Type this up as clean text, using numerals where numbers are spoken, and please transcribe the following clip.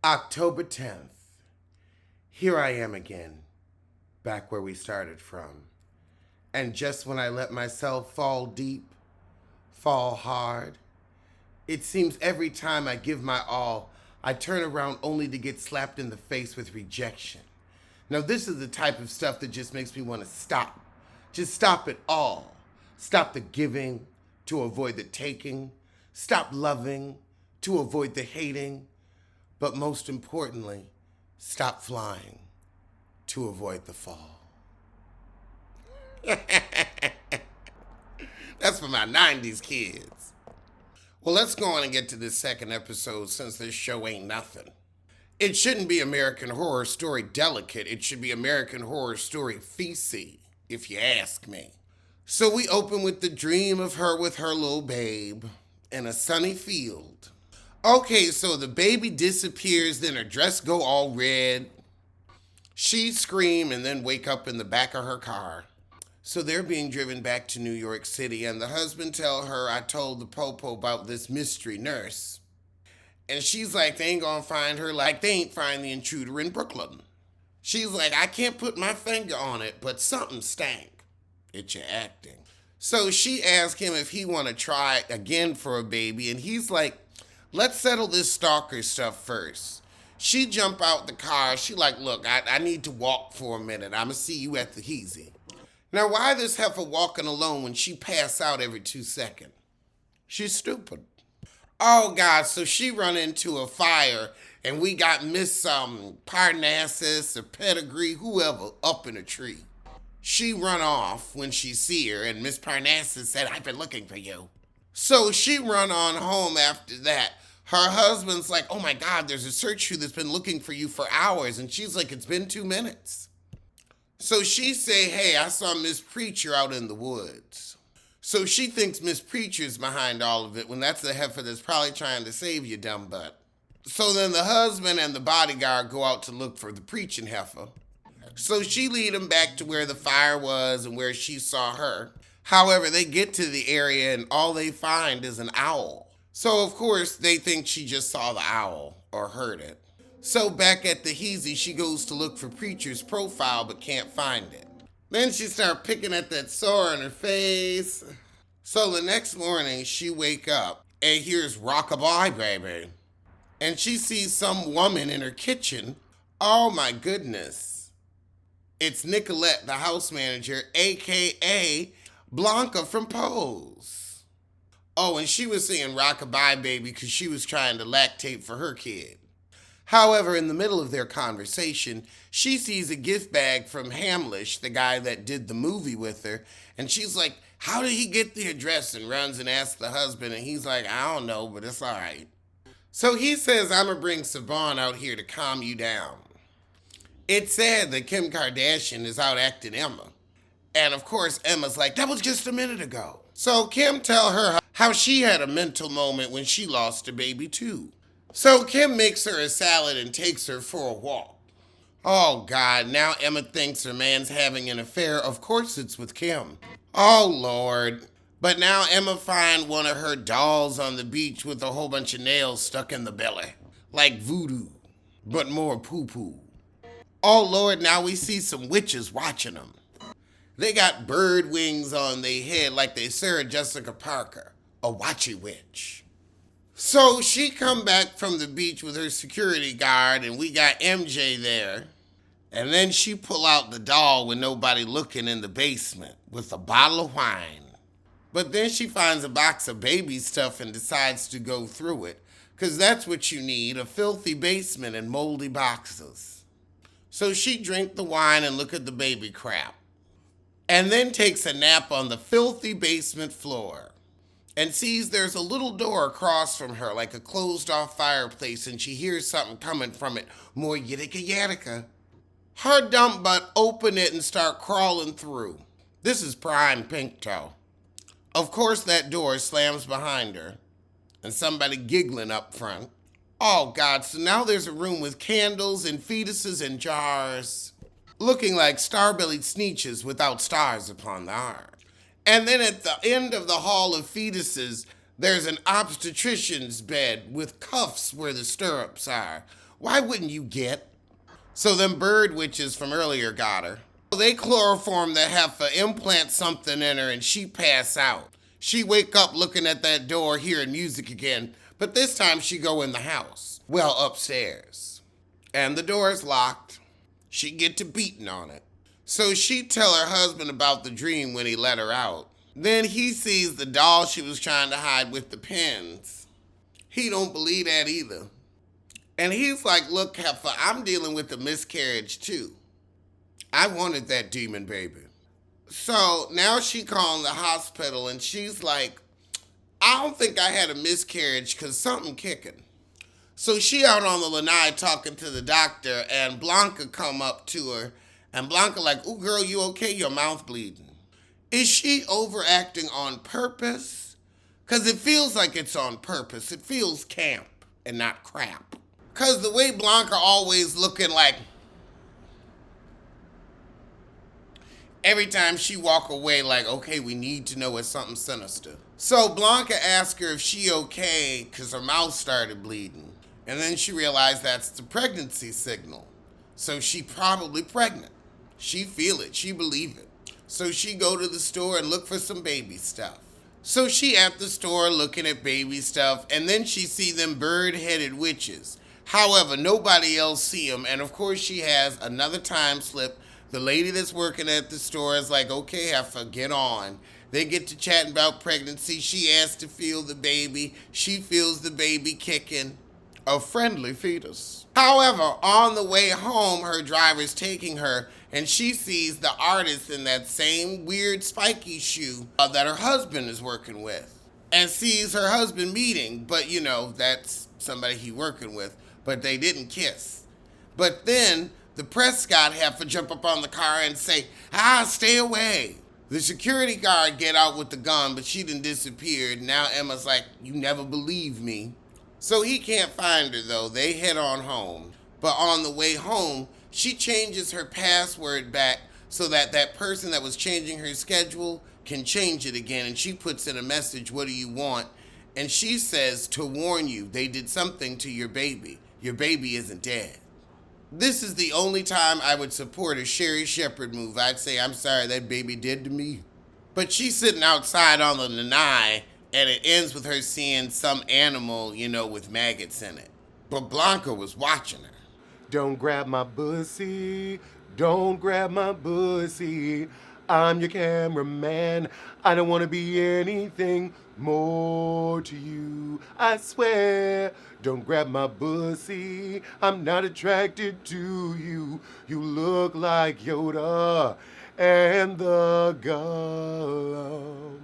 October 10th. Here I am again, back where we started from. And just when I let myself fall deep, fall hard, it seems every time I give my all, I turn around only to get slapped in the face with rejection. Now, this is the type of stuff that just makes me want to stop. Just stop it all. Stop the giving to avoid the taking. Stop loving to avoid the hating. But most importantly, stop flying to avoid the fall. That's for my 90s kids. Well, let's go on and get to this second episode since this show ain't nothing. It shouldn't be American Horror Story delicate. It should be American Horror Story feces, if you ask me. So we open with the dream of her with her little babe in a sunny field. Okay, so the baby disappears, then her dress go all red. She scream and then wake up in the back of her car. So they're being driven back to New York City, and the husband tell her, I told the popo about this mystery nurse. And she's like, they ain't gonna find her like they ain't find the intruder in Brooklyn. She's like, I can't put my finger on it, but something stank. It's your acting. So she asked him if he want to try again for a baby, and he's like, let's settle this stalker stuff first. She jump out the car. She like, look, I need to walk for a minute. I'ma see you at the Heezy. Now, why this heifer walking alone when she pass out every 2 seconds? She's stupid. Oh, God, so she run into a fire, and we got Miss Parnassus or Pedigree, whoever, up in a tree. She run off when she see her, and Miss Parnassus said, I've been looking for you. So she run on home after that. Her husband's like, oh, my God, there's a search crew that's been looking for you for hours, and she's like, it's been 2 minutes. So she say, hey, I saw Miss Preacher out in the woods. So she thinks Miss Preacher's behind all of it when that's the heifer that's probably trying to save you, dumb butt. So then the husband and the bodyguard go out to look for the preaching heifer. So she lead them back to where the fire was and where she saw her. However, they get to the area and all they find is an owl. So of course they think she just saw the owl or heard it. So back at the Heezy, she goes to look for Preacher's profile but can't find it. Then she starts picking at that sore on her face. So the next morning, she wake up and hears rockabye, baby. And she sees some woman in her kitchen. Oh my goodness. It's Nicolette, the house manager, a.k.a. Blanca from Pose. Oh, and she was saying rockabye, baby, because she was trying to lactate for her kid. However, in the middle of their conversation, she sees a gift bag from Hamlish, the guy that did the movie with her, and she's like, how did he get the address? And runs and asks the husband, and he's like, I don't know, but it's all right. So he says, I'm going to bring Saban out here to calm you down. It's sad that Kim Kardashian is out acting Emma. And of course, Emma's like, that was just a minute ago. So Kim tell her how she had a mental moment when she lost her baby too. So Kim makes her a salad and takes her for a walk. Oh God, now Emma thinks her man's having an affair. Of course it's with Kim. Oh Lord. But now Emma find one of her dolls on the beach with a whole bunch of nails stuck in the belly. Like voodoo, but more poo-poo. Oh Lord, now we see some witches watching them. They got bird wings on their head like they Sarah Jessica Parker, a watchy witch. So she come back from the beach with her security guard, and we got MJ there. And then she pull out the doll with nobody looking in the basement with a bottle of wine. But then she finds a box of baby stuff and decides to go through it, because that's what you need, a filthy basement and moldy boxes. So she drink the wine and look at the baby crap. And then takes a nap on the filthy basement floor. And sees there's a little door across from her, like a closed-off fireplace, and she hears something coming from it, more yidika-yadika. Her dumb butt open it and start crawling through. This is prime pink toe. Of course, that door slams behind her, and somebody giggling up front. Oh, God, so now there's a room with candles and fetuses and jars, looking like star-bellied sneetches without stars upon the arm. And then at the end of the hall of fetuses, there's an obstetrician's bed with cuffs where the stirrups are, Why wouldn't you get? So them bird witches from earlier got her. They chloroform the heifer, implant something in her, and she pass out. She wake up looking at that door, hearing music again, but this time she go in the house. Well, upstairs. And the door is locked. She get to beating on it. So she tell her husband about the dream when he let her out. Then he sees the doll she was trying to hide with the pins. He don't believe that either. And he's like, look, heifer, I'm dealing with a miscarriage too. I wanted that demon baby. So now she calling the hospital and she's like, I don't think I had a miscarriage because something kicking. So she out on the lanai talking to the doctor and Blanca come up to her and Blanca like, ooh girl, you okay? Your mouth bleeding. Is she overacting on purpose? Because it feels like it's on purpose. It feels camp and not crap. Because the way Blanca always looking like, every time she walk away like, okay, we need to know it's something sinister. So Blanca asked her if she okay because her mouth started bleeding. And then she realized that's the pregnancy signal. So she probably pregnant. She feel it, she believe it. So she go to the store and look for some baby stuff. So she at the store looking at baby stuff and then she see them bird-headed witches. However, nobody else see them and of course she has another time slip. The lady that's working at the store is like, okay, heifer, get on. They get to chatting about pregnancy. She asks to feel the baby. She feels the baby kicking. A friendly fetus. However, on the way home, her driver's taking her, and she sees the artist in that same weird spiky shoe that her husband is working with. And sees her husband meeting, but you know, that's somebody he working with, but they didn't kiss. But then the Prescott heifer jump up on the car and say, stay away. The security guard get out with the gun, but she done disappeared. Now Emma's like, you never believe me. So he can't find her though. They head on home. But on the way home, she changes her password back so that that person that was changing her schedule can change it again. And she puts in a message, what do you want? And she says, to warn you, they did something to your baby. Your baby isn't dead. This is the only time I would support a Sherry Shepherd move. I'd say, I'm sorry, that baby did to me. But she's sitting outside on the lanai, and it ends with her seeing some animal, you know, with maggots in it. But Blanca was watching her. Don't grab my pussy, don't grab my pussy. I'm your cameraman, I don't want to be anything more to you, I swear. Don't grab my pussy, I'm not attracted to you. You look like Yoda and the Golem.